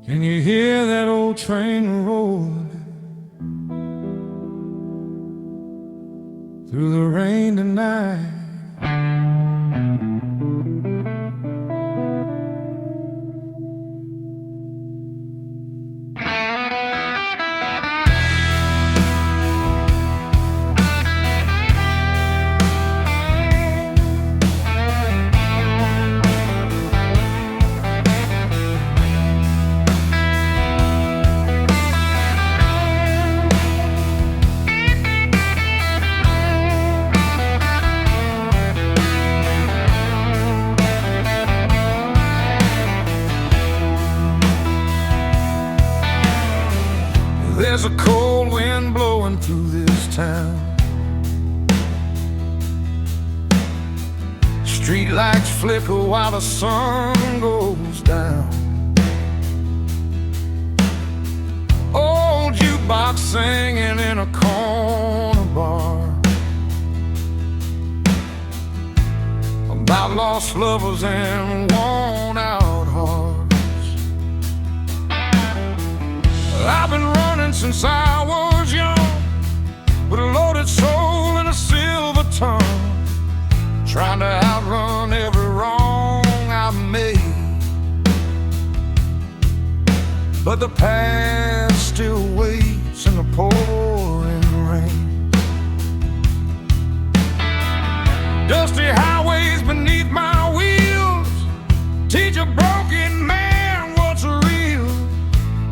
Can you hear that old train rolling through the rain tonight? There's a cold wind blowing through this town. Streetlights flicker while the sun goes down. Old jukebox singing in a corner bar about lost lovers and worn out hearts. I've been running since I was young, with a loaded soul and a silver tongue, trying to outrun every wrong I've made. But the past still waits in the pouring rain. Dusty highways beneath my wheels teach a broken man what's real.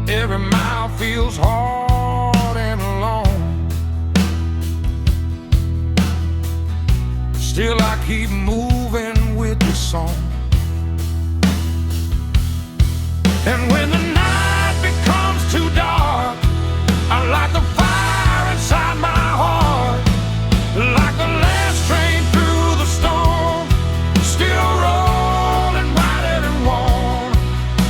Every mile feels hard and long. Still I keep moving with the song. And when the night becomes too dark, I light the fire inside my heart. Like the last train through the storm, still rolling brighter than warm.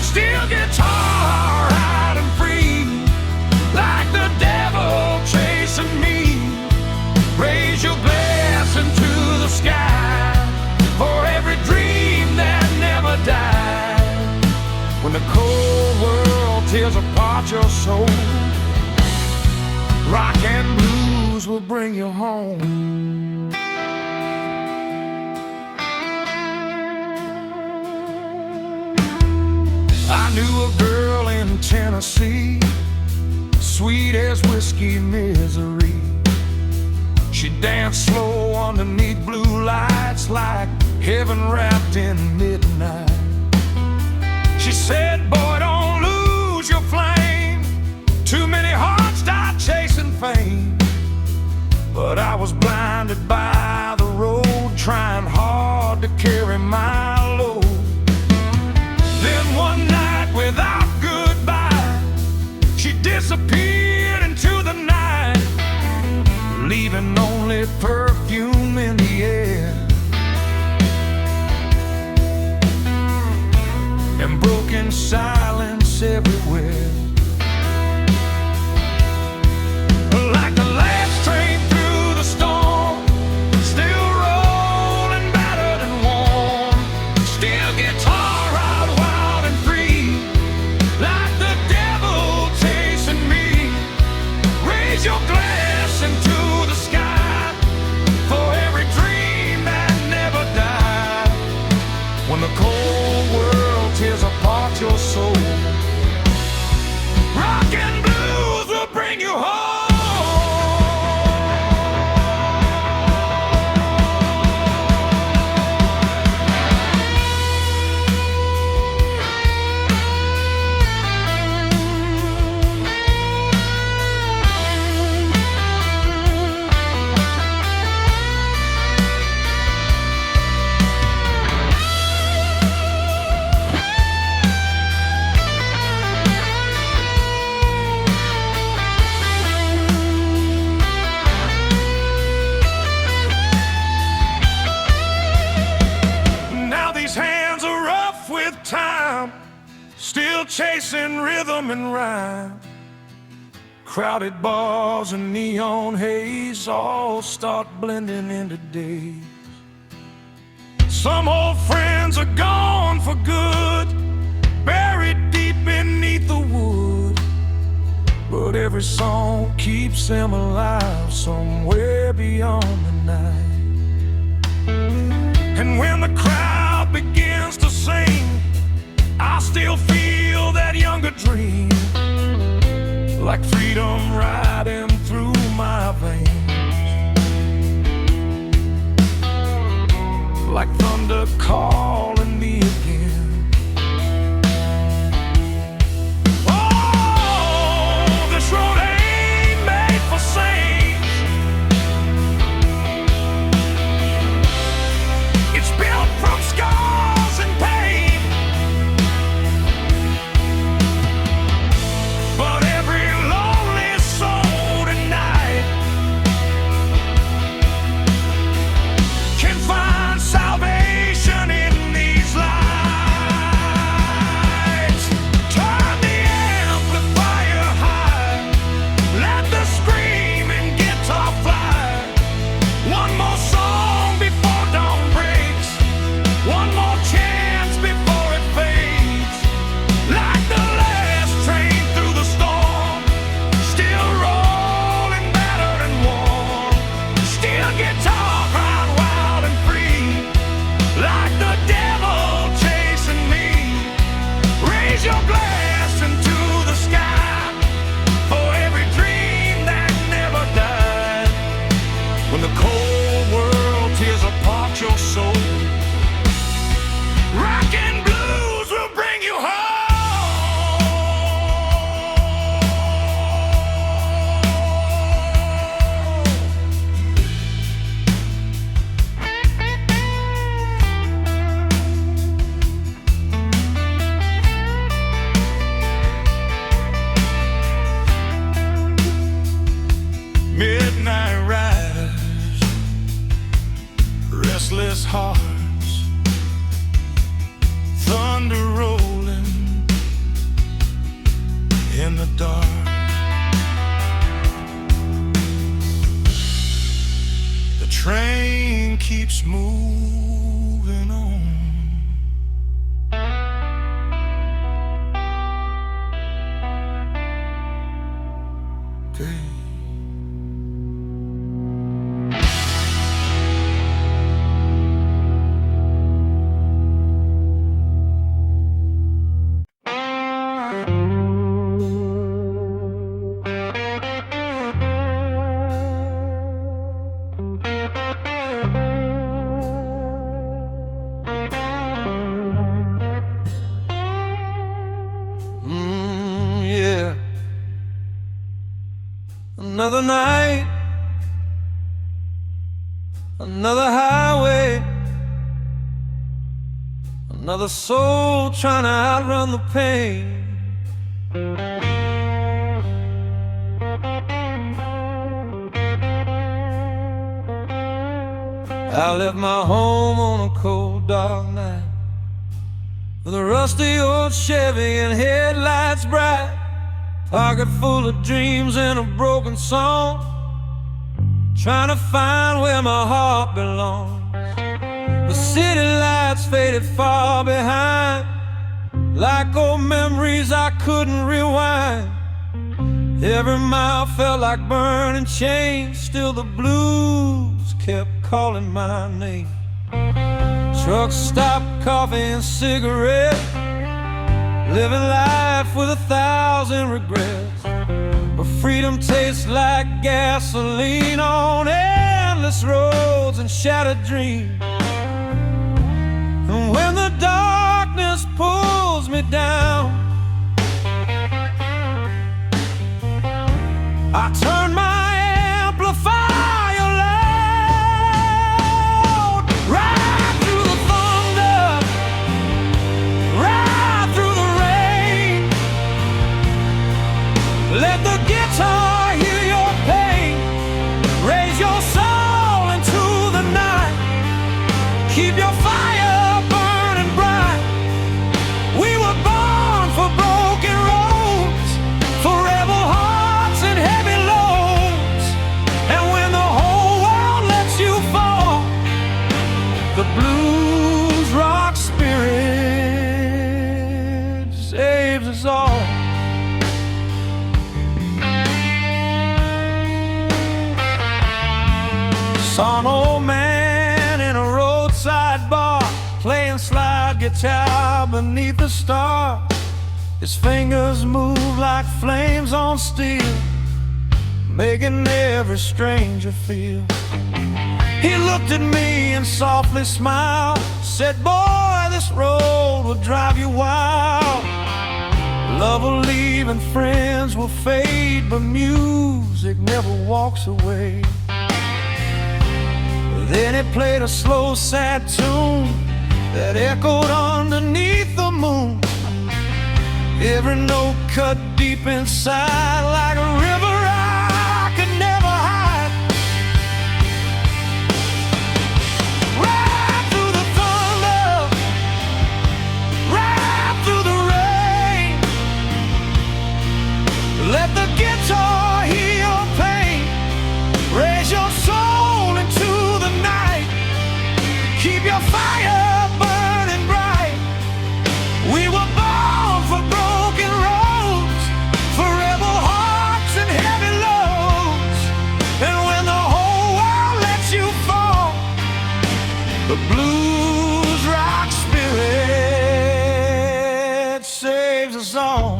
Still guitar high and free, like the devil chasing me. Raise your glass into the sky for every dream that never died. When the cold world tears apart your soul, rock and blues will bring you home. I knew a girl in Tennessee, sweet as whiskey misery. She danced slow underneath blue lights, like heaven wrapped in midnight. She said, boy, don't lose your flame. Too many hearts die chasing fame. But I was blinded by the road, trying hard to carry my load. Then one night without goodbye, she disappeared into the night, leaving only perfume in the air and broken silence everywhere. Like the last train through the storm, still rolling battered and warm. Still guitar out wild and free, like the devil chasing me. Raise your glass into the sky for every dream that never died. When the cold world tears apart your soul, rock and blues will bring you home. Still chasing rhythm and rhyme, Crowded bars and neon haze all start blending into days. Some old friends are gone for good, buried deep beneath the wood. But every song keeps them alive somewhere beyond the night. And when the crowd begins to sing, I still feel that younger dream, like freedom riding through my veins, like thunder calling me again. Oh, this road ain't made for saints. It's built from scars and pain. But every lonely soul tonight can find salvation in these lights. Turn the amplifier high, let the screaming guitar fly. One more song before dawn breaks, one more chance before it fades. Like the last train through the storm, still rolling battered and worn. Still guitar crying wild and free, like the devil chasing me. Raise your glass into the sky for every dream that never died. When the cold world tears apart your soul, rock and blues will bring you home. Midnight riders, restless hearts, thunder rolling in the dark. The train keeps moving on. Okay. Yeah. Another night, another highway, another soul trying to outrun the pain. I left my home on a cold dark night, with a rusty old Chevy and headlights bright, pocket full of dreams and a broken song, trying to find where my heart belongs. The city lights faded far behind, like old memories I couldn't rewind. Every mile felt like burning chains, still the blues kept calling my name. Truck stop, coffee and cigarette, living life with 1,000 regrets. But freedom tastes like gasoline on endless roads and shattered dreams. And when the darkness pulls me down, I turn my amplifier loud, right through the thunder, right through the rain. Let the guitar hear your pain, raise your soul into the night, keep your fire burning bright. We were born for broken roads, for rebel hearts and us all. Saw an old man in a roadside bar playing slide guitar beneath the stars. His fingers move like flames on steel, making every stranger feel. He looked at me and softly smiled, said, "Boy, this road will drive you wild. Love will leave and friends will fade, but music never walks away." Then he played a slow, sad tune that echoed underneath the moon. Every note cut deep inside like a river I could never hide. Right through the thunder, right through the rain. Let the guitar heal your pain. Raise your soul into the night. Keep your fire burning bright. We were born for broken roads, for rebel hearts and heavy loads. And when the whole world lets you fall, the blues rock spirit saves us all.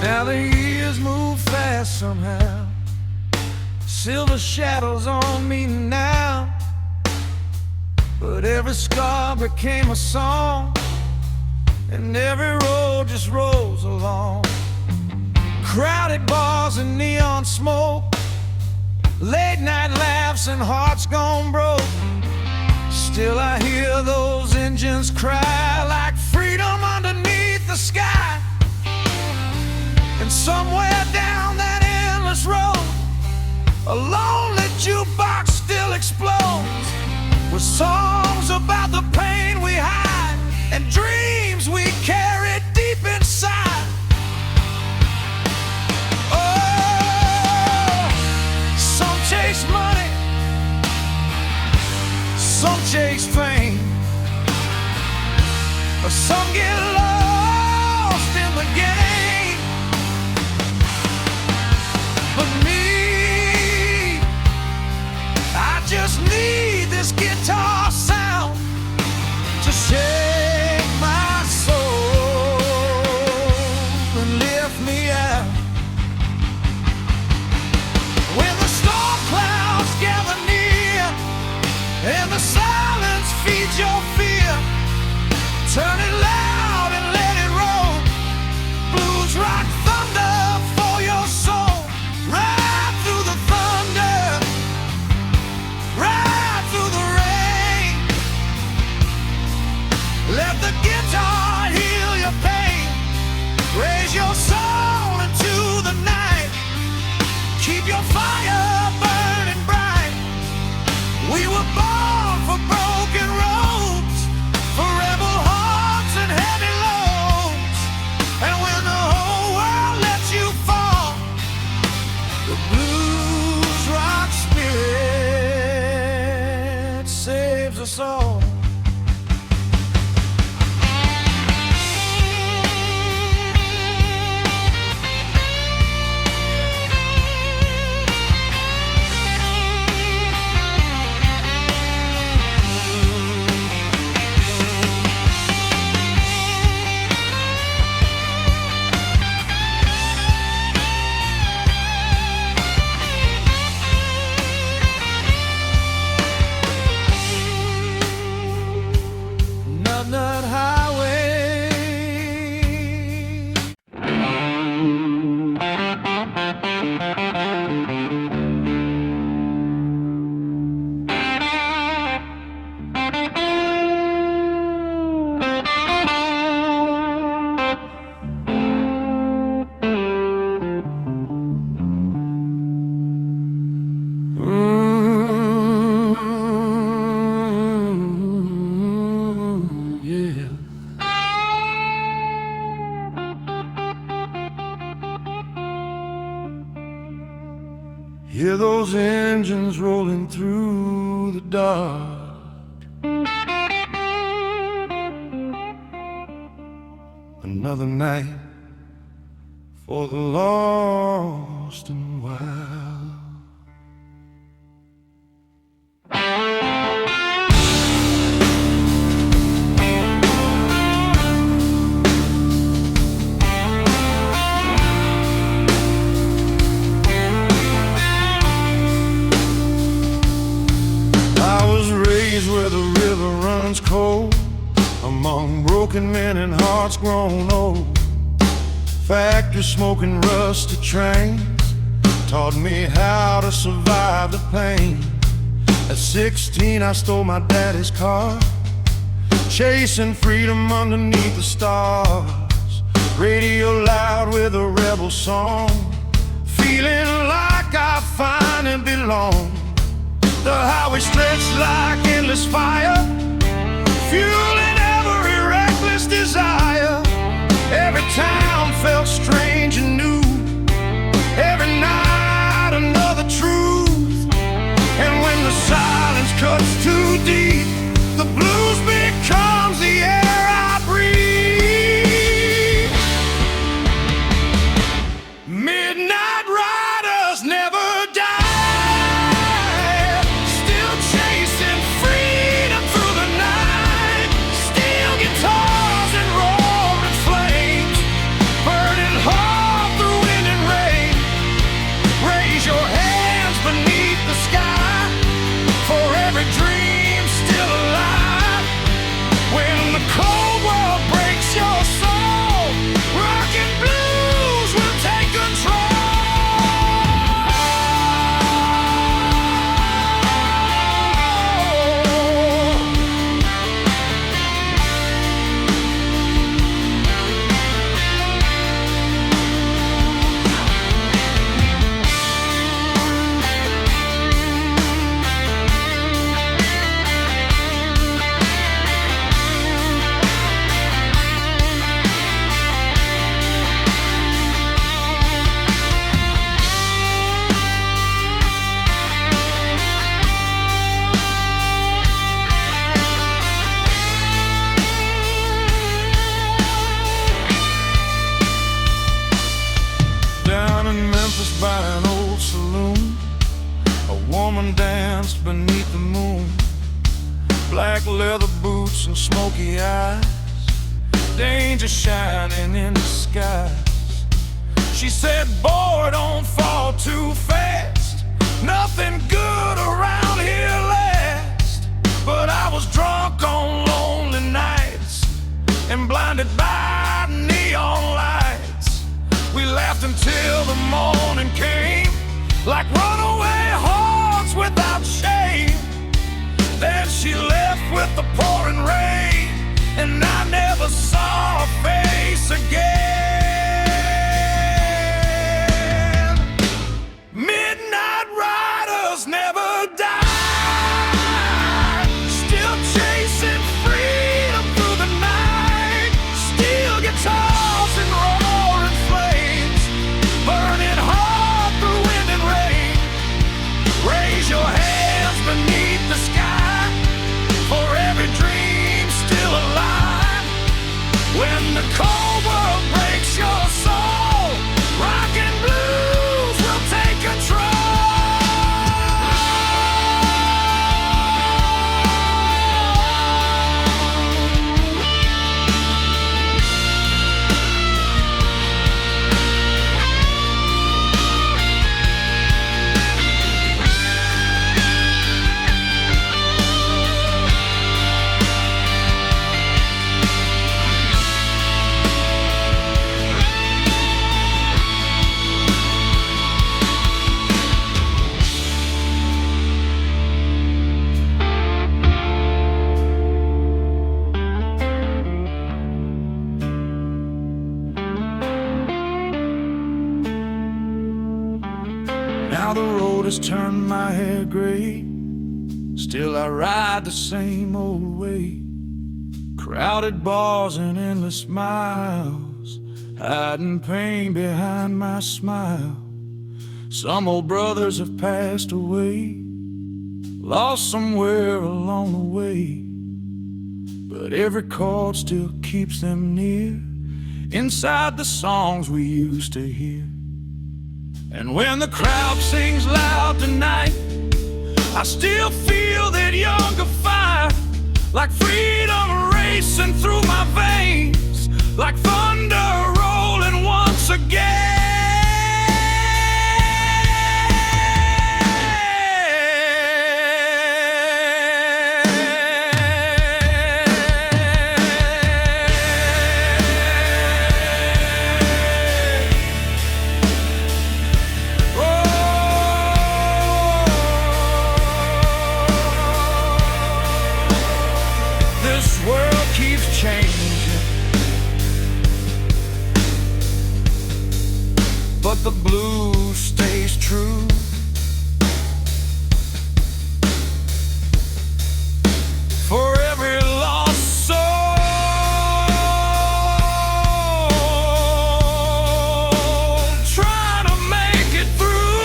Now the years move fast somehow. Silver shadows on me now. But every scar became a song, and every road just rolls along. Crowded bars and neon smoke, late night laughs and hearts gone broke. Still I hear those engines cry like freedom underneath the sky. And somewhere down that endless road, a lonely jukebox still explodes with songs about the pain we hide and dreams we carry deep inside. Oh, some chase money, some chase fame, but some get lost in the game. But me, I just need this guitar sound to shake my soul. saves us all. Nut highway. Yeah. Hear those engines rolling through the dark. Another night for the lost and wild. Where the river runs cold, among broken men and hearts grown old. Factory smoking rusted trains taught me how to survive the pain. At 16 I stole my daddy's car, chasing freedom underneath the stars. Radio loud with a rebel song, feeling like I finally belong. The highway stretched like endless fire, fueling every reckless desire. Every town felt strange and new, every night another truth. And when the silence cuts too deep, the blues becomes the air I breathe. Midnight riders never die, by an old saloon. A woman danced beneath the moon, black leather boots and smoky eyes, danger shining in the skies. She said, boy, don't fall too fast, nothing good around here lasts. But I was drunk on lonely nights and blinded by neon lights. We laughed until the morning came, like runaway hearts without shame. Then she left with the pouring rain, and I never saw her face again. Midnight riders never die, still chasing freedom through the night. Steel guitars and roaring flames, burning hard through wind and rain. Raise your hands beneath the sky for Now the road has turned my hair gray, still I ride the same old way. Crowded bars and endless miles, hiding pain behind my smile. Some old brothers have passed away, lost somewhere along the way, but every chord still keeps them near, inside the songs we used to hear. And when the crowd sings loud tonight, I still feel that younger fire, like freedom racing through my veins, like thunder rolling once again. But the blues stays true. For every lost soul trying to make it through.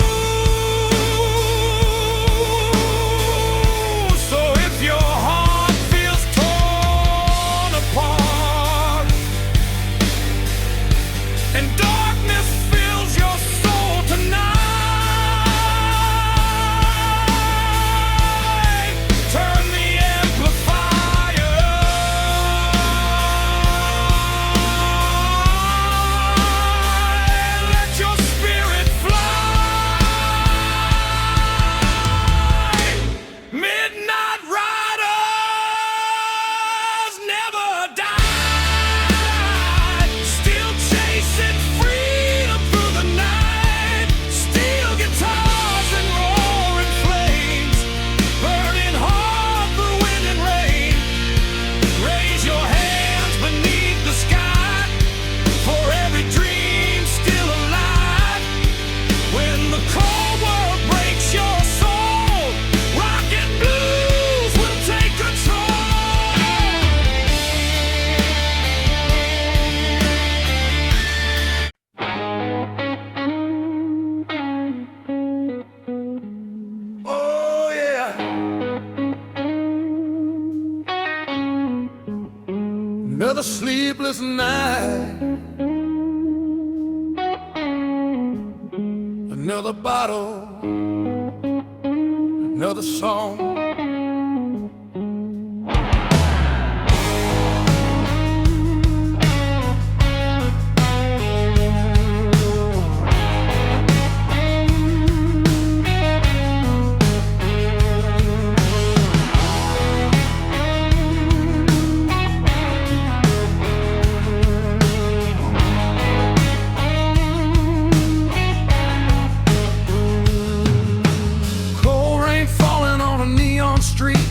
So if your heart feels torn apart and darkness your soul tonight, turn the amplifier. Let your spirit fly. Midnight riders never die, still chasing freedom through the night. Steel guitars and roaring flames, burning hard through wind and rain. Raise your hands beneath the sky for every dream still alive. When the cold world breaks your soul, rock and blues will take control. Oh yeah. Another sleepless night, another bottle, another song. Street,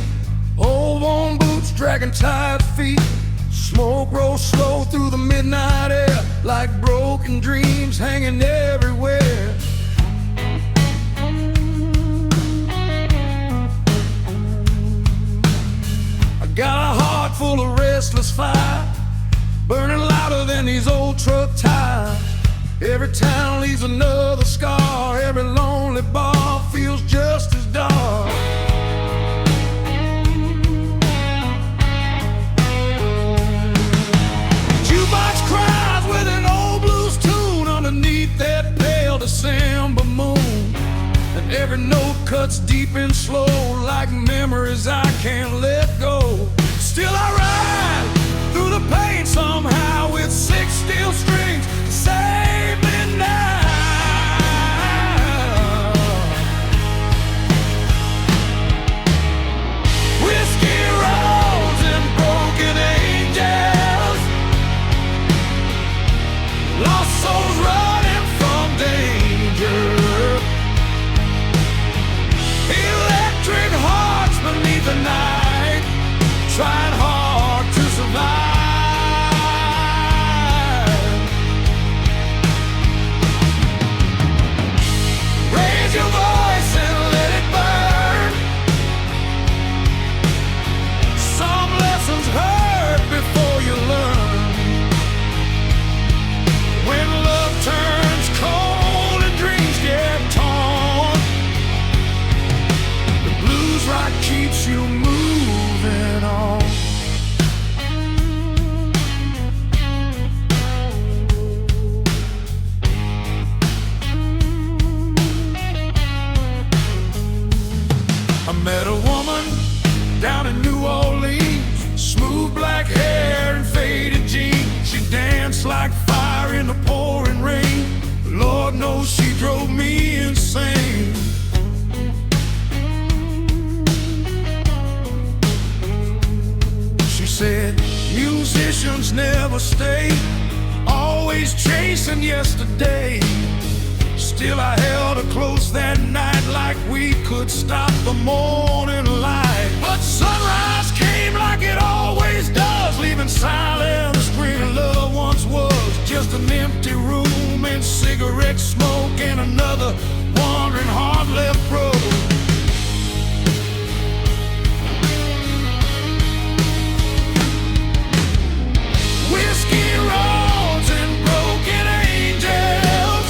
old worn boots dragging tired feet. Smoke rolls slow through the midnight air, like broken dreams hanging everywhere. I got a heart full of restless fire, burning louder than these old truck tires. Every town leaves another scar, every lonely bar feels just as dark. That pale December moon, and every note cuts deep and slow, like memories I can't let go. Still I ride through the pain somehow, with 6 steel strings to save me now. Whiskey roads and broken angels, lost souls running from danger. Electric hearts beneath the night, trying hard to survive. Raise your voice. never stay, always chasing yesterday. Still I held her close that night, like we could stop the morning light. But sunrise came like it always does, leaving silence where love once was. Just an empty room and cigarette smoke and another wandering heart left broke. Whiskey roads and broken angels,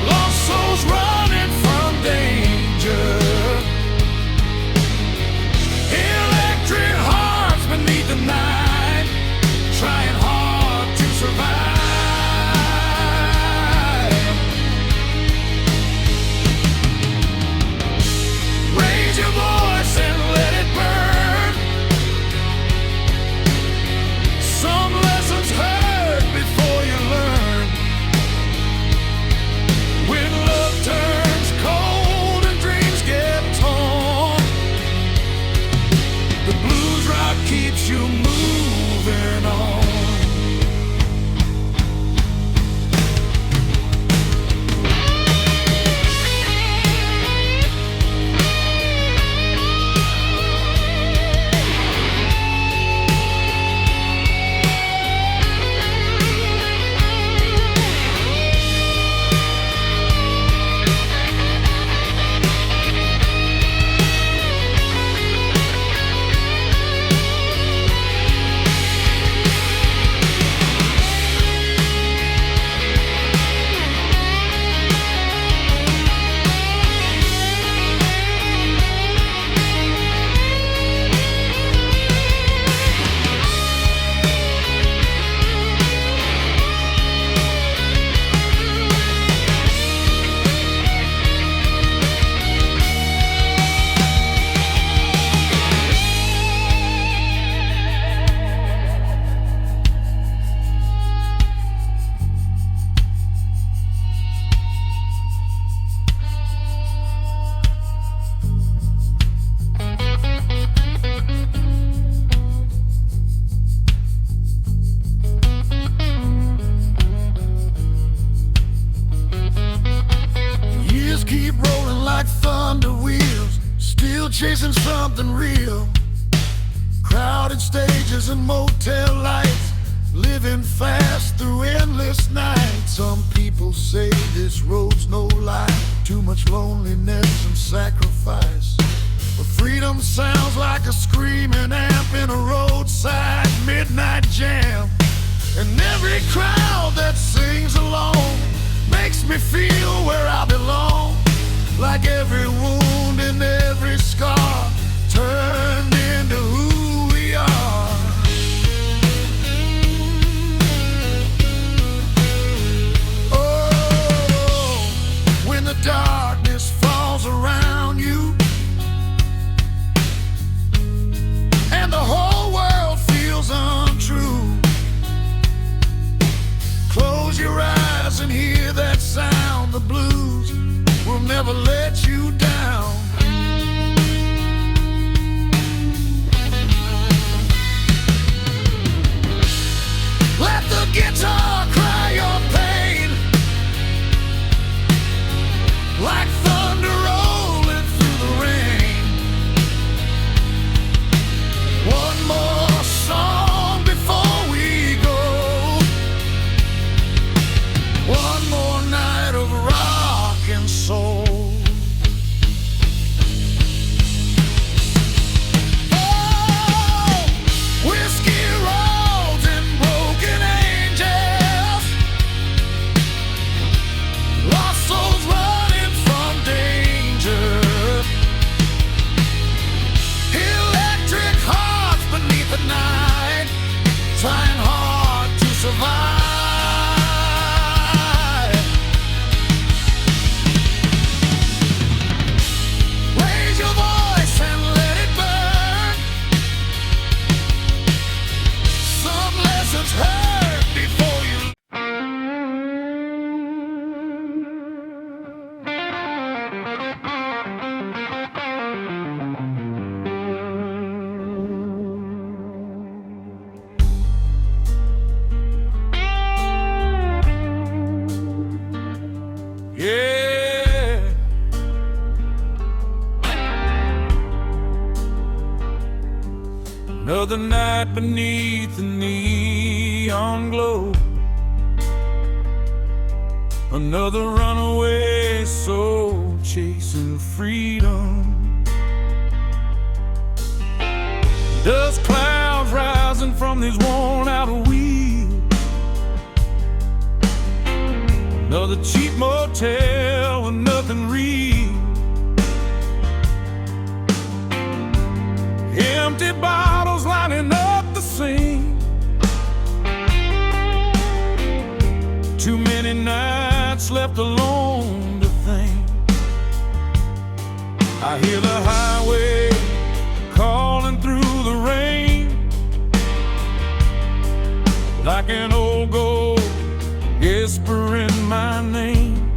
lost souls running from danger, electric hearts beneath the night, trying hard to survive. Raise your voice and let it burn. Some lessons hurt before you learn. When love turns cold and dreams get torn, the blues rock keeps you moving on. Years keep rolling like thunder wheels, still chasing something real. Crowded stages and motel lights, living fast through endless nights. Some people say this road's no lie, too much loneliness and sacrifice. But freedom sounds like a screaming amp in a roadside midnight jam. And every crowd that sings along makes me feel where I belong. Like every wound and every scar turned into who we are. Oh, when the darkness falls around you and the whole world feels untrue, close your eyes and hear that sound. The blues will never let you down. Let the guitar cry your pain, like thunder rolling through the rain. One more song before we go, one more night of rock and soul. Another night beneath the neon glow, another runaway soul chasing freedom. Dust clouds rising from these worn out wheels, another cheap motel with nothing real. Empty bottles lining up the scene, too many nights left alone to think. I hear the highway calling through the rain, like an old ghost whispering my name.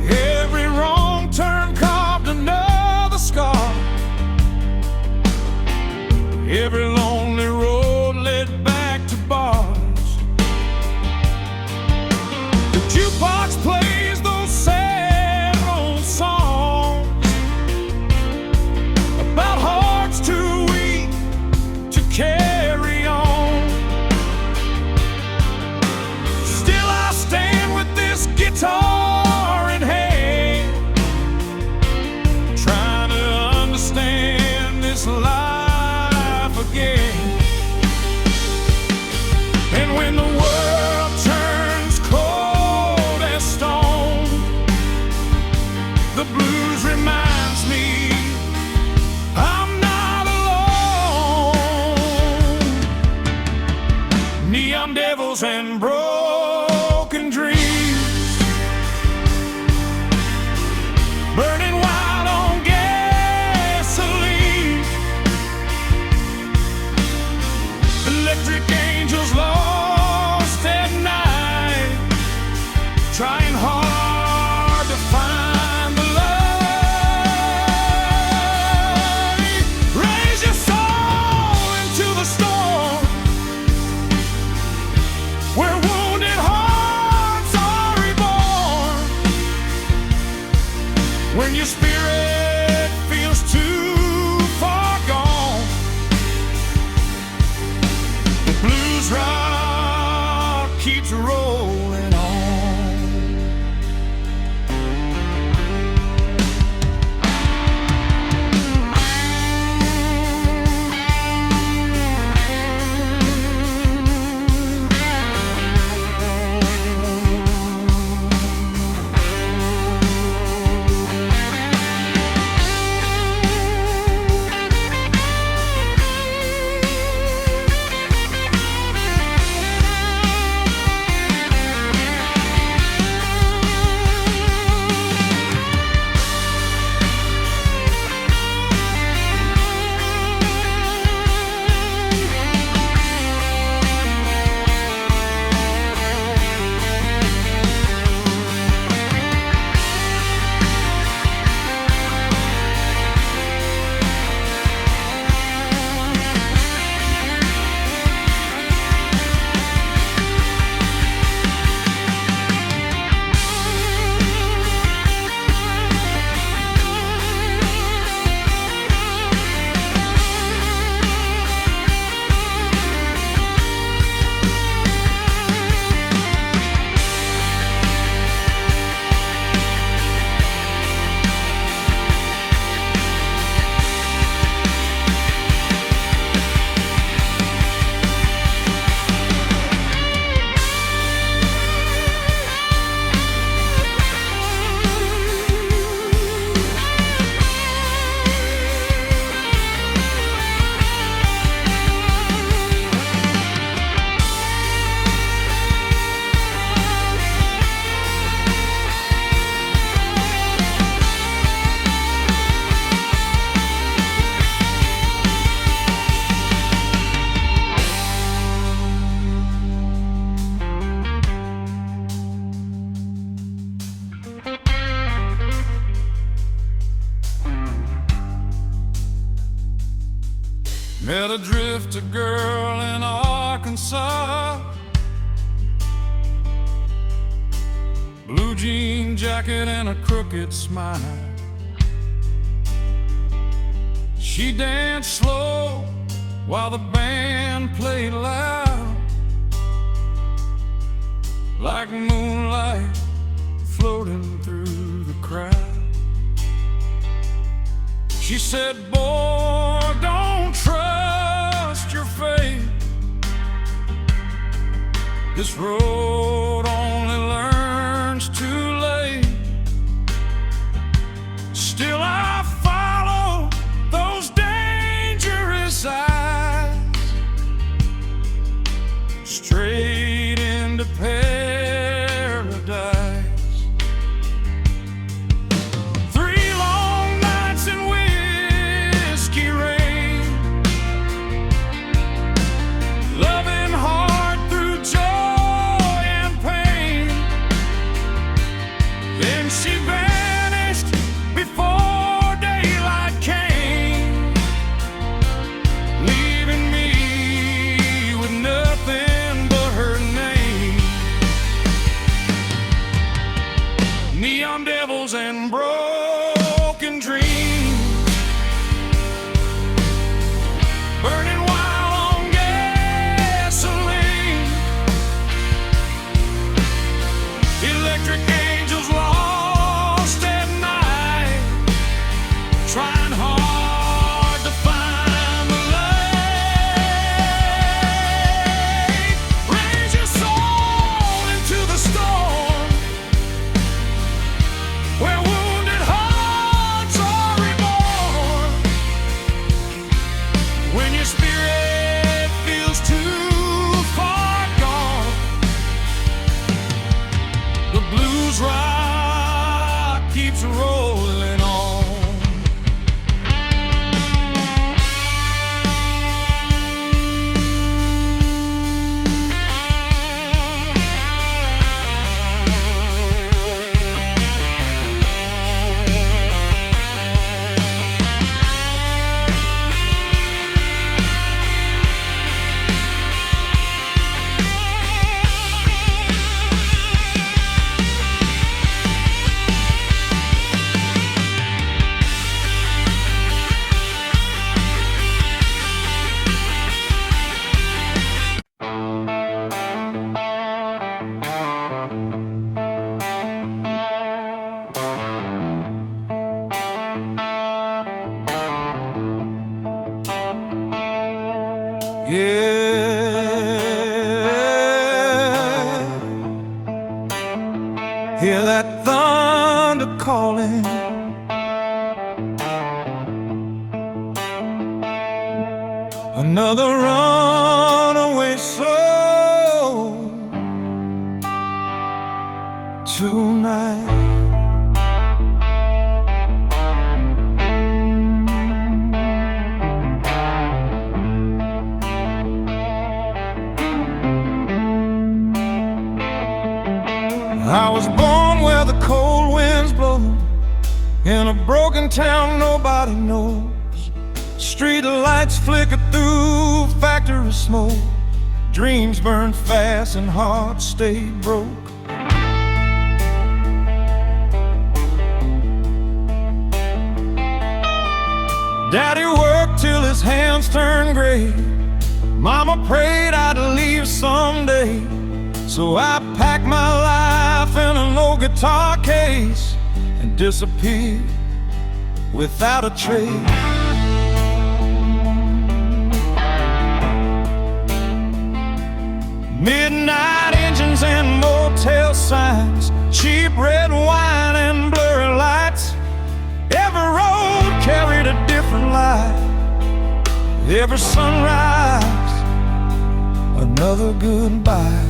Every wrong turn carved another scar, every lonely road led back to bars. The jukebox plays those sad old songs about hearts too weak to carry on. Still I stand with this guitar in hand, trying to understand this life again. And when the world turns cold as stone, the blues reminds me I'm not alone. Neon devils and broken dreams, burning wild on gasoline. Electric angels lost at night, trying hard to find the light. Raise your soul into the storm, where wounded hearts are reborn. When your spirit feels too far gone, the blues rock keeps rolling on. Met a drifter girl in Arkansas, blue jean jacket and a crooked smile. She danced slow while the band played loud, like moonlight floating through the crowd. She said, boy, don't trust your fate. This road only learns too late. Still I follow those dangerous eyes, straight into paradise. 3 long nights in whiskey rain, loving hard through joy and pain. Then she vanished before daylight came, leaving me with nothing but her name. Neon devils and broken dreams, burning wild on gasoline. Electric angels lost at night, trying hard to find the light. Raise your soul into the storm, where wounded hearts are reborn. When your spirit feels too far gone, the blues rock keeps rolling on. Yeah, hear that thunder calling, another runaway soul tonight. I was born where the cold winds blow, in a broken town nobody knows. Street lights flicker through factory smoke, dreams burn fast and hearts stay broke. Daddy worked till his hands turned gray, Mama prayed I'd leave someday. So I packed my life in an old guitar case and disappeared without a trace. Midnight engines and motel signs, cheap red wine and blurry lights. Every road carried a different light. Every sunrise, another goodbye.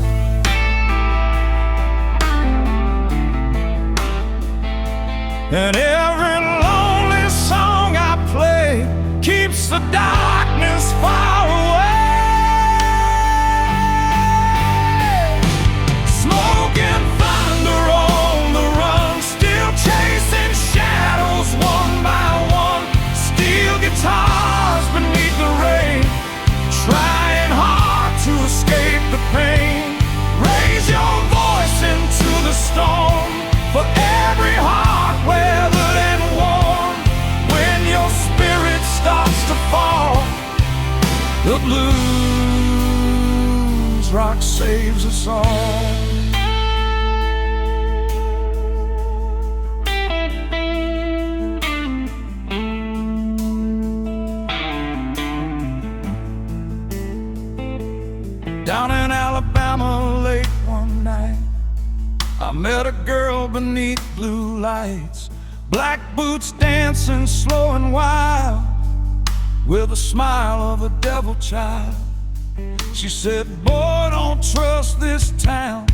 And every lonely song I play keeps the darkness far away. Smoke and thunder on the run, still chasing shadows one by one. Steel guitars beneath the rain, trying hard to escape the pain. Raise your voice into the storm, for every heart weathered and warm. When your spirit stops blues rock saves us all. Down in Alabama late one night, I met a girl beneath blue lights, black boots dancing slow and wild, with a smile of a devil child. She said, boy, don't trust this town,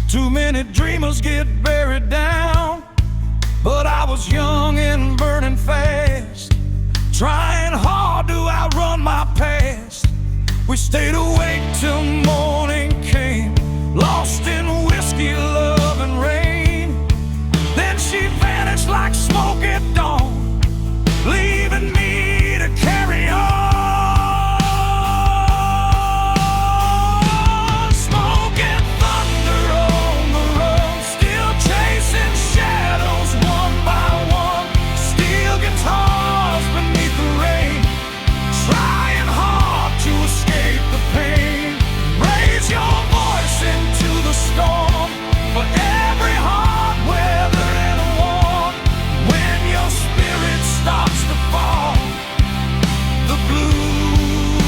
too many dreamers get buried down. But I was young and burning fast, trying hard to outrun my past. We stayed awake till morning came, lost in whiskey, love, and rain. Then she vanished like smoke at dawn, leaving me to carry on. Smoking thunder on the road, still chasing shadows one by one. Steel guitars beneath the rain, trying hard to escape the pain. Raise your voice into the storm, for every hard weather and warm. When your spirit starts to fall, the blues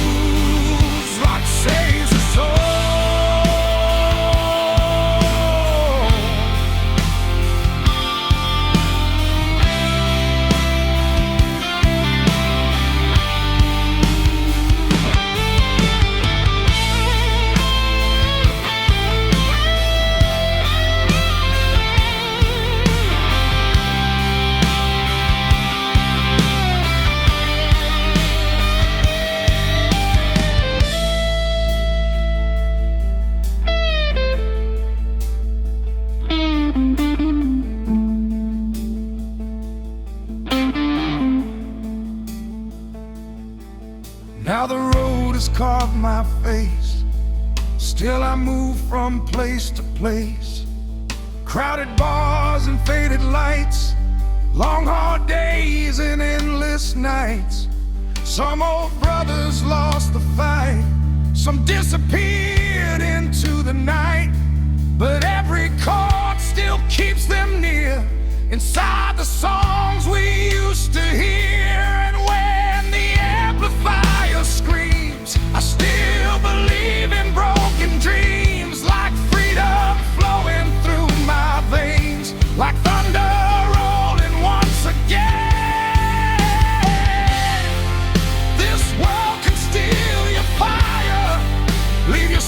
rock saves us all. Now the road has carved my face, still I move from place to place. Crowded bars and faded lights, long hard days and endless nights. Some old brothers lost the fight, some disappeared into the night. But every chord still keeps them near, inside the songs we used to hear. And when the amplifier screams, I still believe in broken dreams, like freedom flowing through my veins, like thunder rolling once again. This world can steal your fire, leave your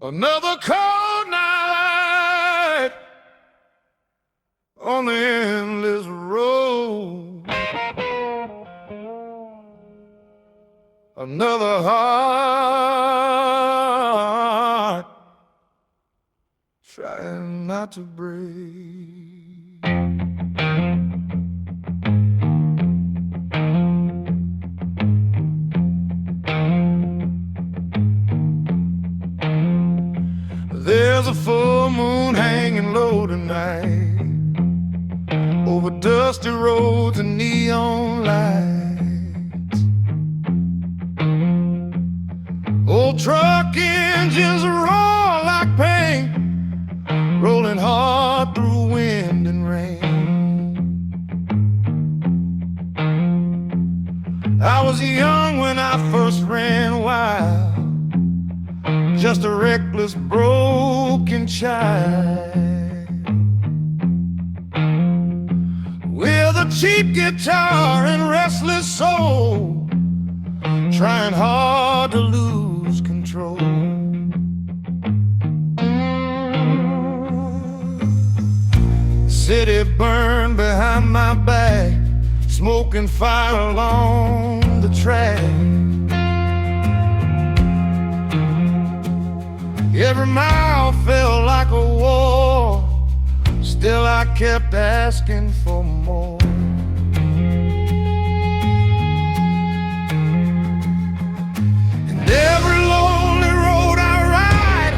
Another cold night on the endless road. Another heart trying not to break. There's a full moon hanging low tonight over dusty roads and neon lights. Old truck engines roar like pain, rolling hard through wind and rain. I was young when I first ran wild, just a reckless, broken child, with a cheap guitar and restless soul, trying hard to lose control. The city burned behind my back, smoking fire along the track. Every mile felt like a war, still I kept asking for more. And every lonely road I ride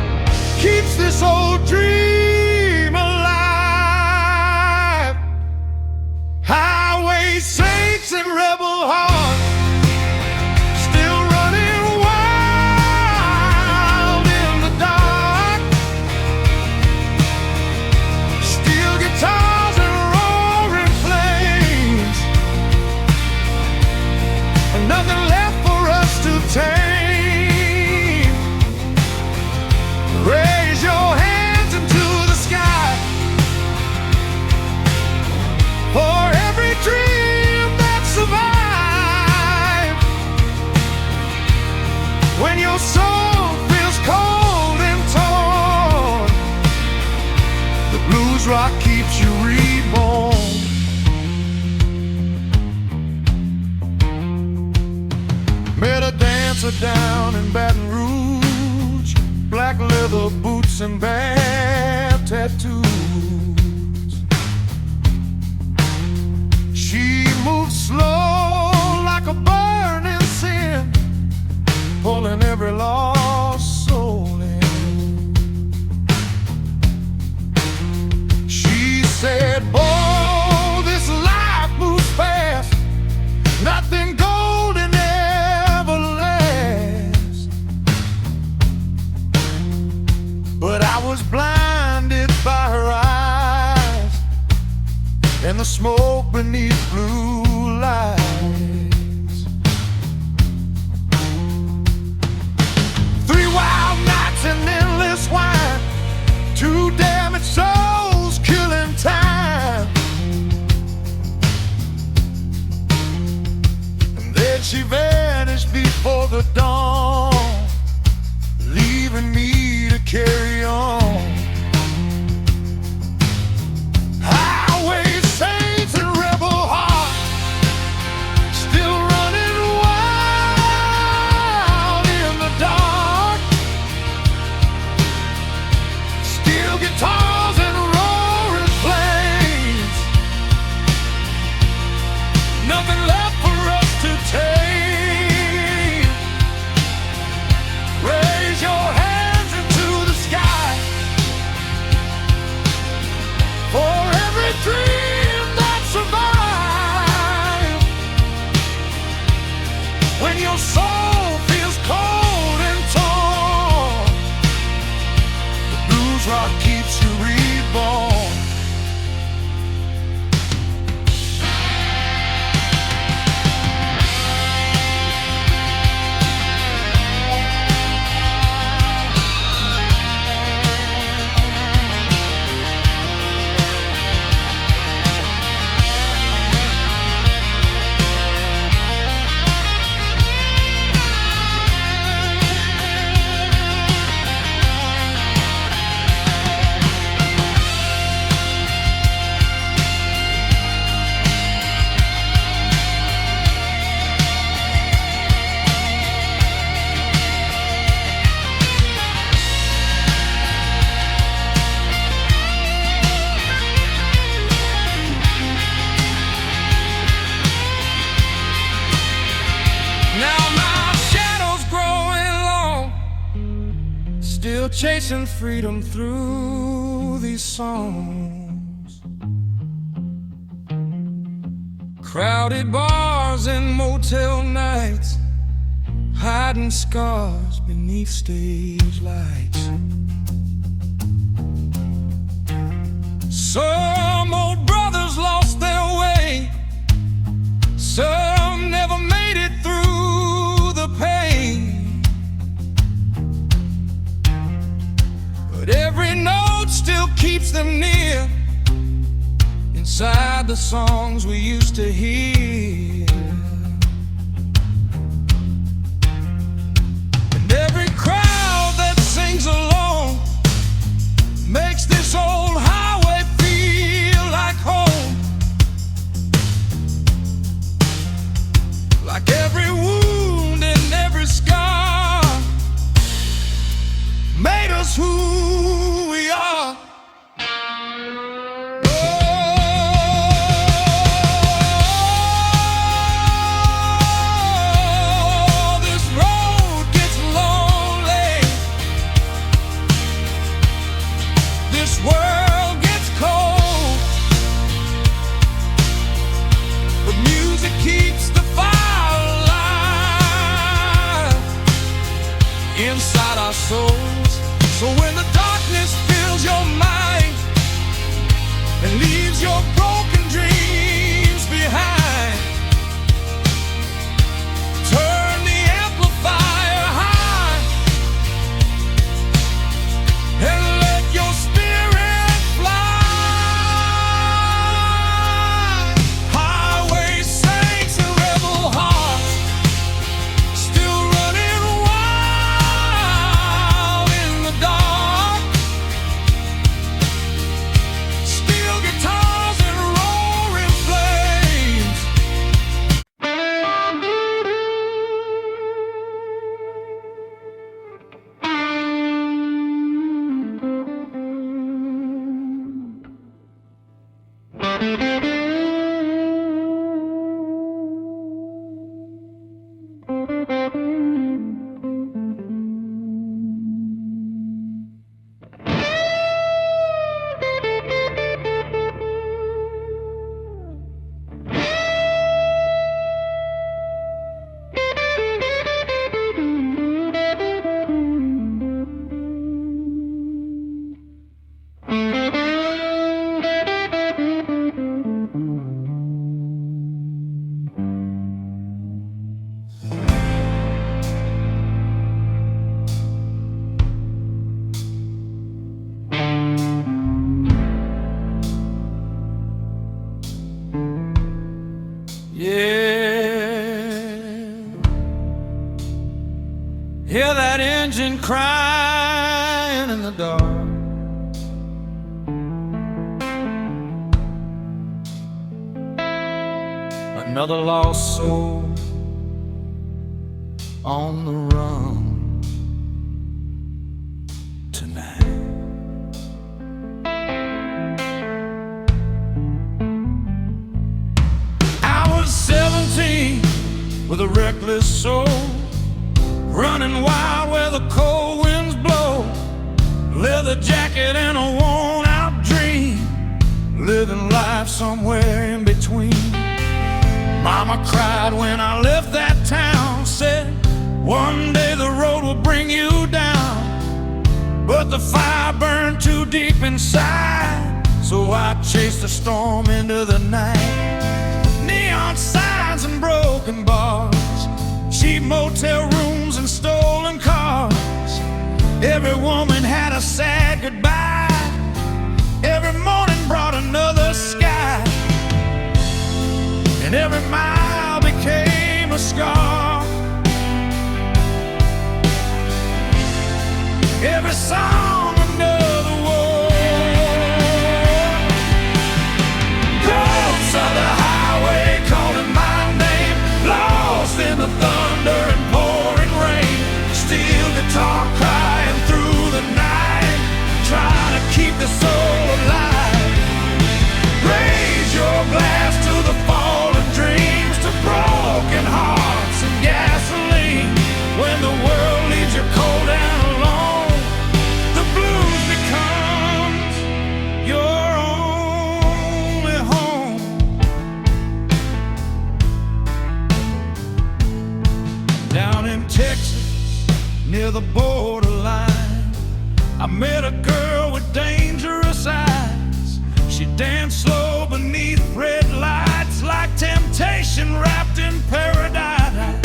keeps this old dream alive. Highway saints and rebel hearts tame. Raise your hands into the sky for every dream that survived. When your soul feels cold and torn, the blues rock keeps you reborn. Met a dancer down in Baton Rouge, black leather boots and bad tattoos. She moved slow like a burning sin, pulling every lost soul in. She said, "Boy, this life moves fast, nothing golden ever lasts." But I was blinded by her eyes and the smoke beneath blue lights. 3 wild nights and endless wine, 2 damaged souls killing time. And then she vanished before the dawn, leaving me to carry on. Highway saints and rebel hearts still running wild in the dark. Steel guitars and roaring flames, nothing left for us to take. Raise your hands into the sky for every dream that survived. When your soul feels cold and torn, the blues rock keeps you reborn. chasing freedom through these songs. Crowded bars and motel nights, hiding scars beneath stage lights. Some old brothers lost their way, some never made it through the pain, but every note still keeps them near, inside the songs we used to hear. And every crowd that sings along makes this old highway feel like home. Like every wound and every scar made us who we are. Inside our souls, so when the darkness fills your mind and leaves your broken dreams behind, turn the amplifier high and let your spirit fly. Highway saints and rebel hearts still running wild in the dark. Steel guitars and roaring flames. Hear that engine crying in the dark. Another lost soul on the run tonight. I was 17 with a reckless soul, running wild where the cold winds blow. Leather jacket and a worn out dream, living life somewhere in between. Mama cried when I left that town, said one day the road will bring you down. But the fire burned too deep inside, so I chased the storm into the night. Neon signs and broken bars, cheap motel rooms and stolen cars. Every woman had a sad goodbye, every morning brought another sky, and every mile became a scar. Every song another war. Ghosts of the highway calling my name, lost in the thunder and pouring rain. Steel guitar crying through the night, trying to keep the soul alive. Raise your glass to the fallen dreams, to broken hearts and gasoline. When the world leaves you cold and alone, Down in Texas, near the borderline, I met a girl with dangerous eyes. She danced slow beneath red lights, like temptation wrapped in paradise.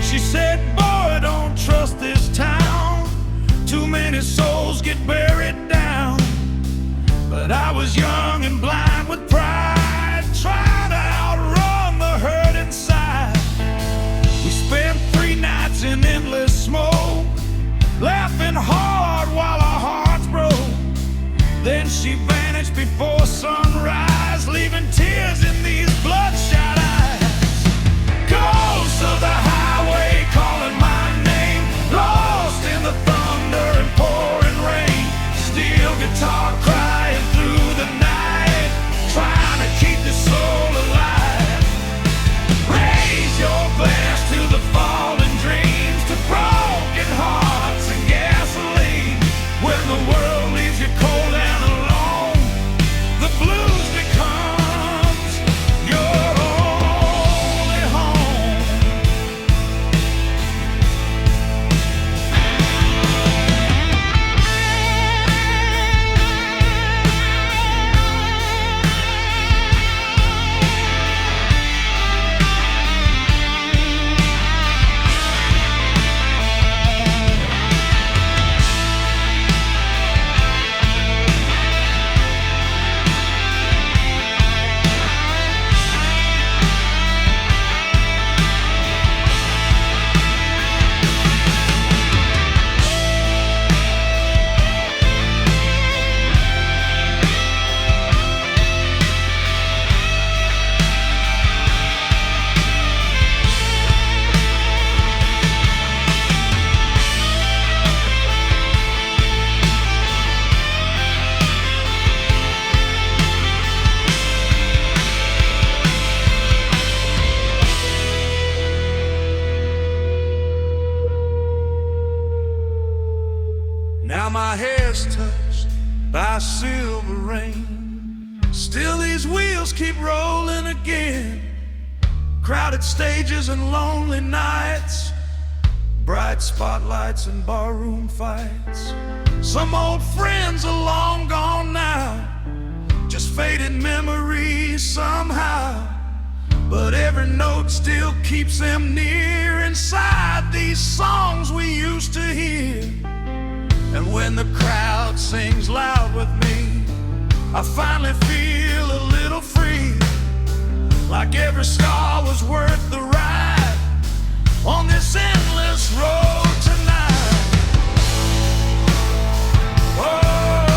She said, boy, don't trust this town, too many souls get buried down. But I was young and blind with pride, trying to outrun the hurt inside. We spent 3 nights in endless smoke, laughing hard while our hearts broke. Then she vanished before sunrise, leaving tears in these bloodshot eyes. Ghosts of the highway calling my name, lost in the thunder and pouring rain. Steel guitar crying through the night, trying to keep the soul alive. Raise your glass to the fallen dreams, to broken hearts and gasoline. When the world leaves you cold and alone, the blues becomes your only home. Now my hair's touched by silver rain, still these wheels keep rolling again. Crowded stages and lonely nights, bright spotlights and barroom fights. Some old friends are long gone now, just faded memories somehow. But every note still keeps them near, inside these songs we used to hear. And when the crowd sings loud with me, I finally feel a little free, like every star was worth the ride on this endless road tonight. Oh,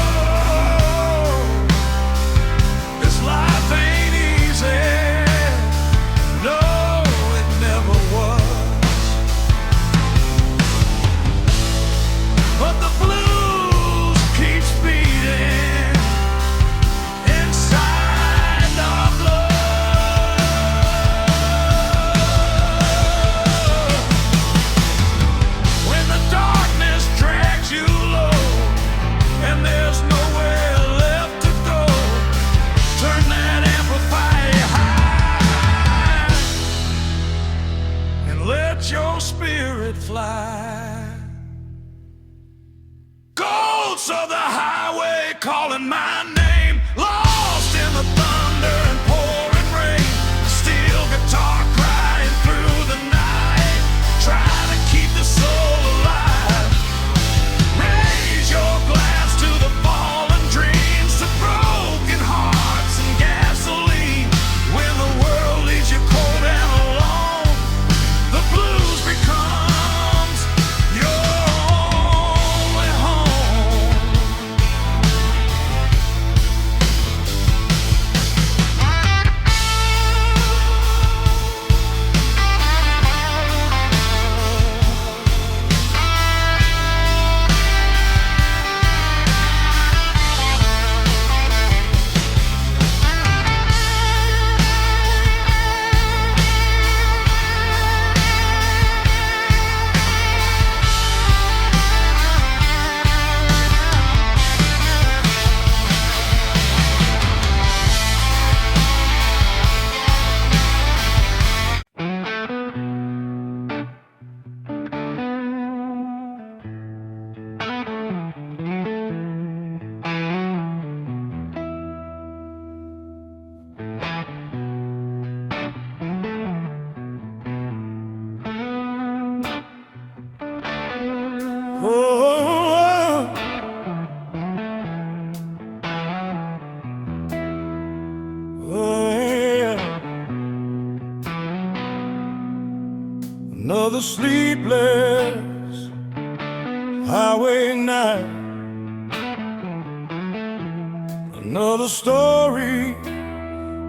this life ain't easy. No, it never was. But the blues keeps beating inside our blood. When the darkness drags you low and there's nowhere left to go, turn that amplifier high and let your spirit fly. Ghosts of the highway calling my name, lost in the thunder and pouring rain. Steel guitar crying through the night, trying to keep the soul alive. Raise your glass to the fallen dreams, to broken hearts and gasoline. When the world leaves you cold and alone, the blues becomes your only home. Oh, oh, yeah. Another sleepless highway night, another story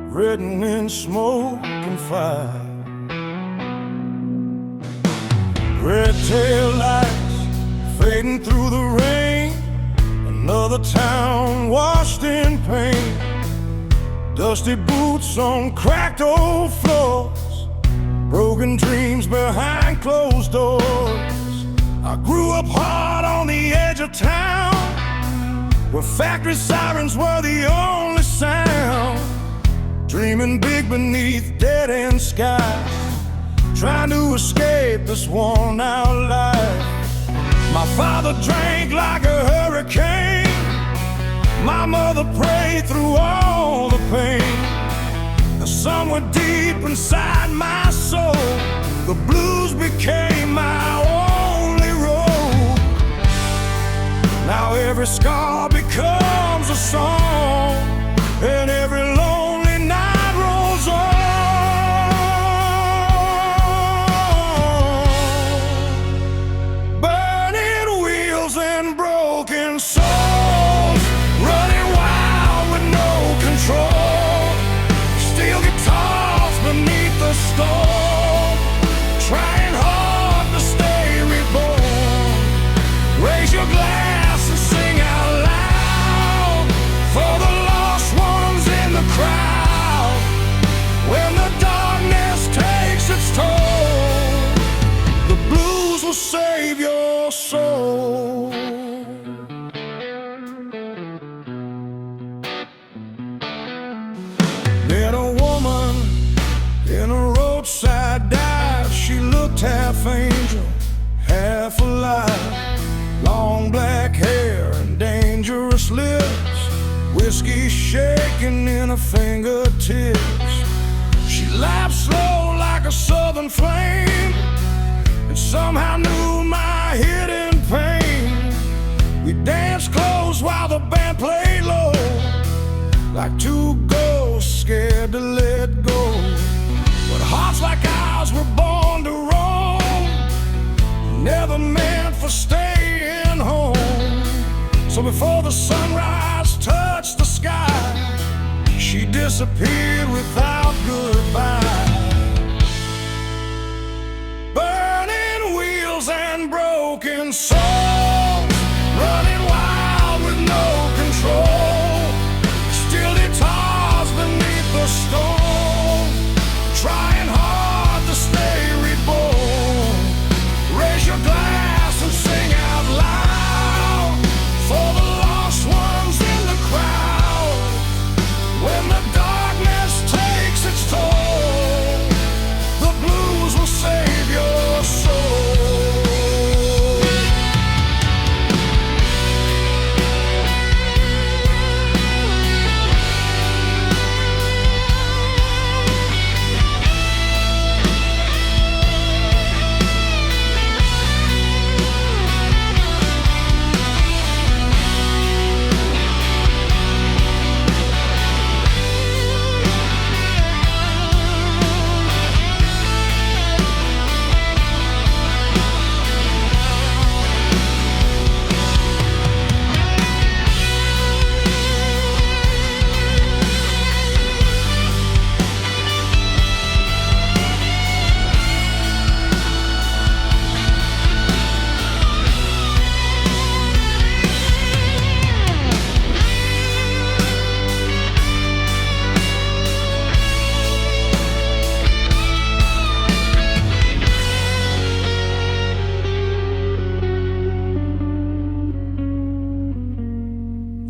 written in smoke and fire. Red tail lights fading through the rain, another town washed in pain. Dusty boots on cracked old floors, broken dreams behind closed doors. I grew up hard on the edge of town, where factory sirens were the only sound. Dreaming big beneath dead-end skies, trying to escape this worn-out life. My father drank like a hurricane, my mother prayed through all the pain. Somewhere deep inside my soul, the blues became my only road. Now every scar becomes a song, and every lonely night rolls on. Burning wheels and broken souls, running wild with no control. Steel guitars beneath the storm, trying hard to stay reborn. Raise your glass and sing out loud for the lost ones in the crowd. When the darkness takes its toll, the blues will save your soul. Met a woman in a roadside dive. She looked half angel, half alive. Long black hair and dangerous lips, whiskey shaking in her fingertips. She laughed slow like a southern flame, and somehow knew my hidden pain. We danced close while the band played low, like two ghosts scared to let go. But hearts like ours were born to roam, never meant for staying home. So before the sunrise touched the sky, she disappeared without goodbye. Burning wheels and broken souls, running wild with no control. Steel guitars beneath the storm, trying hard to stay reborn. Raise your glass and sing out loud for the lost ones in the crowd. When the darkness takes its toll, the blues will save your soul.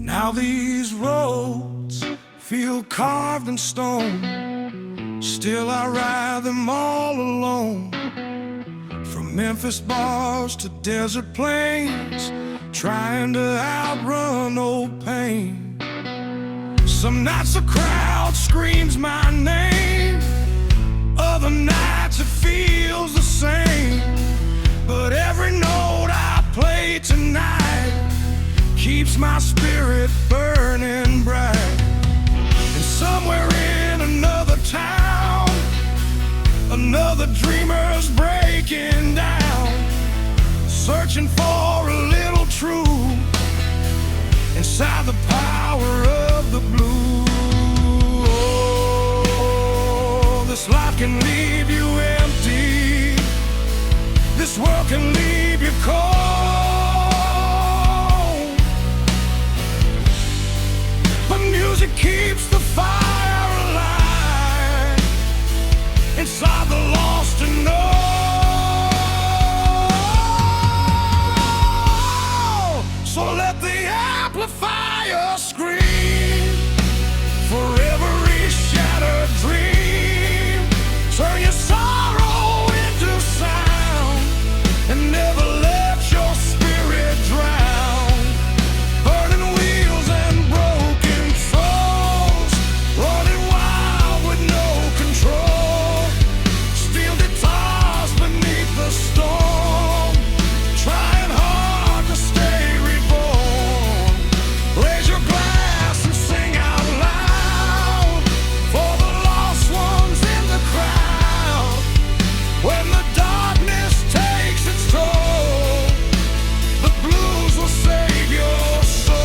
Now these roads feel carved in stone, still I ride them all alone. From Memphis bars to desert plains, trying to outrun old pain. Some nights the crowd screams my name, other nights it feels the same. But every note I play keeps my spirit burning bright. And somewhere in another town, another dreamer's breaking down, searching for a little truth inside the power of the blue. Oh, this life can leave you empty, this world can leave you cold, but music keeps the fire alive inside the lost and known. So let the amplifier scream for every shattered dream. Turn your sorrow into sound and never let your spirit drown. Burning wheels and broken souls, running wild with no control. Steel guitars beneath the storm, trying hard to stay reborn. Raise your glass and sing out loud for the lost ones in the crowd. When the darkness takes its toll, the blues will save your soul.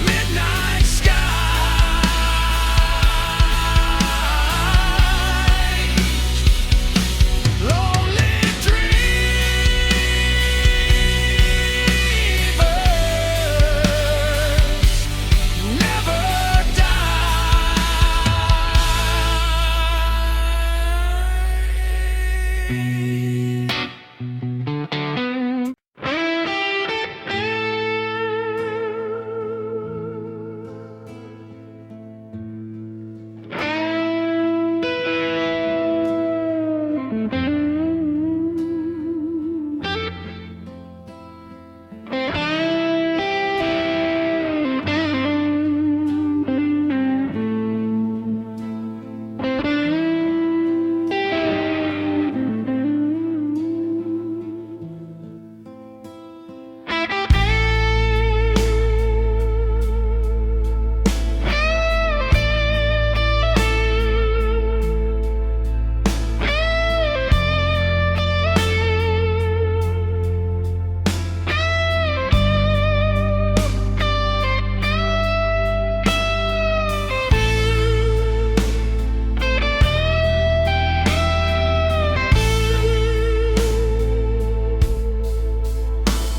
Midnight sky, lonely dreamers never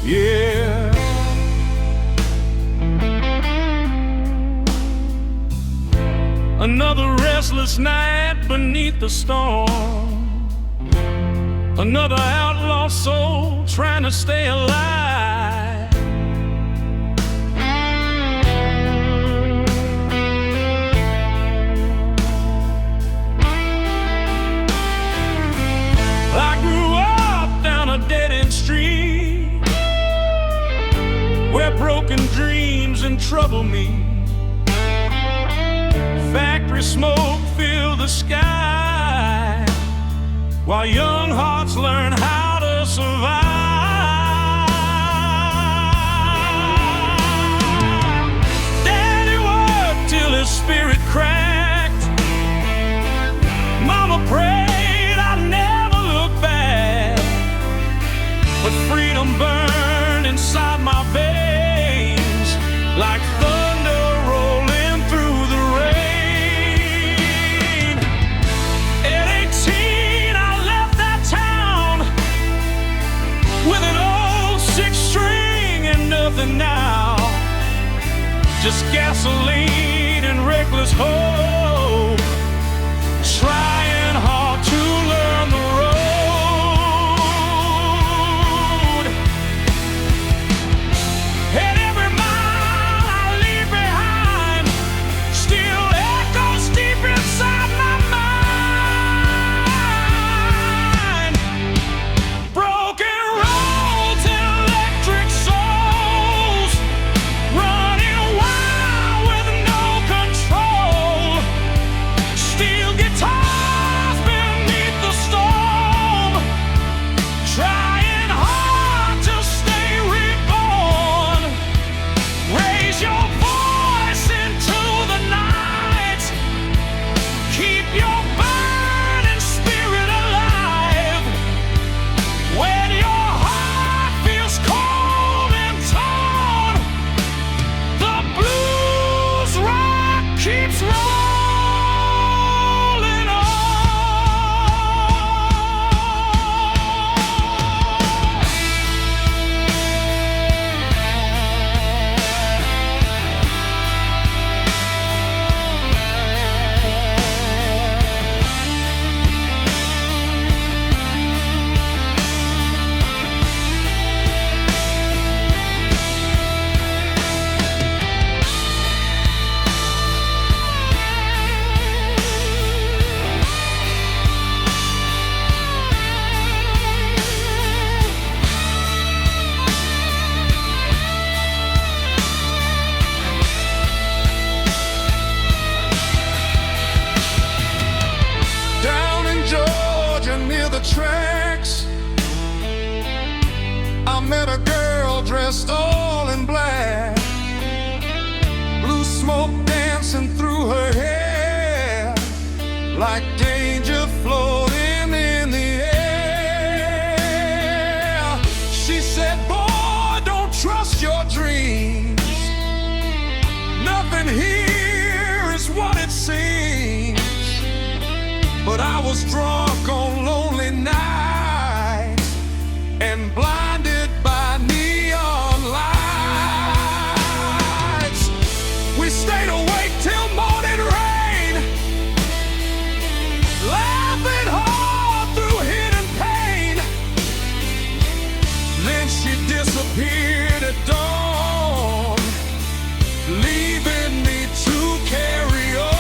yeah. Another restless night beneath the storm, another outlaw soul trying to stay alive. I grew up down a dead-end street where broken dreams and trouble meet. Factory smoke fill the sky while young hearts learn how to survive. Daddy worked till his spirit cracked. Mama prayed I'd never look back, but freedom burned inside my veins like thunder rolling through the rain. At 18 I left that town with an old six-string and nothing now, just gasoline and reckless hope, trying hard to learn the road. And every mile I leave behind still echoes deep inside my mind. Broken roads and electric souls, running wild with no control. Steel guitars beneath the storm, trying hard to stay reborn. Raise your voice into the night, keep your burning spirit alive. When your heart feels cold and torn, the blues rock keeps rolling on. Down in Georgia near the tracks, I met a girl dressed all in black. Blue smoke dancing through her hair, like danger floating in the air. She said, boy, don't trust your dreams. Nothing here is what it seems. But I was drunk on lonely nights and blinded by neon lights. We stayed awake till morning rain, laughing hard through hidden pain. Then she disappeared at dawn, leaving me to carry on.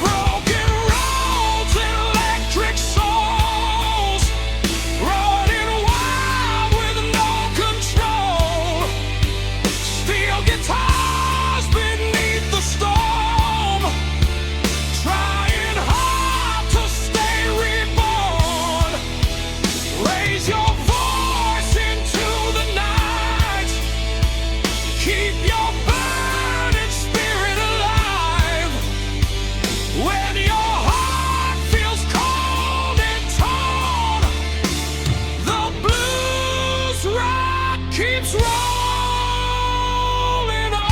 Broken roads and electric souls, running wild with no control. Steel guitars beneath the storm, trying hard to stay reborn. Raise your voice into the night, keep your burning spirit alive. When your heart feels cold and torn, the blues rock keeps rolling on.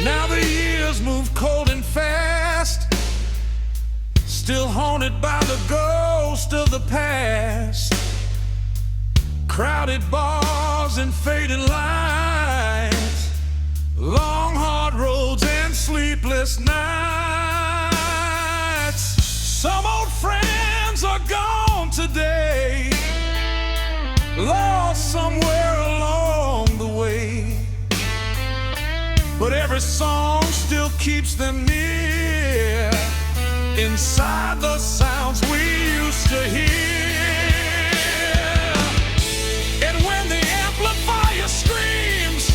Now the years move cold and fast, still haunted by the ghost of the past. Crowded bars and fading lights, long hard roads and sleepless nights. Some old friends are gone today, lost somewhere along the way. But every song still keeps them near, inside the sounds we used to hear. And when the amplifier screams,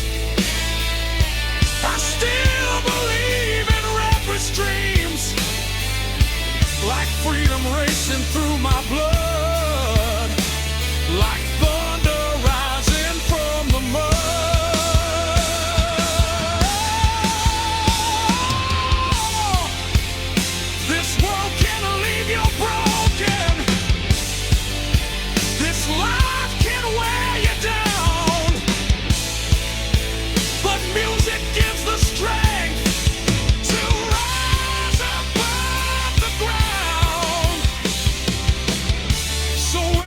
coursing through my blood.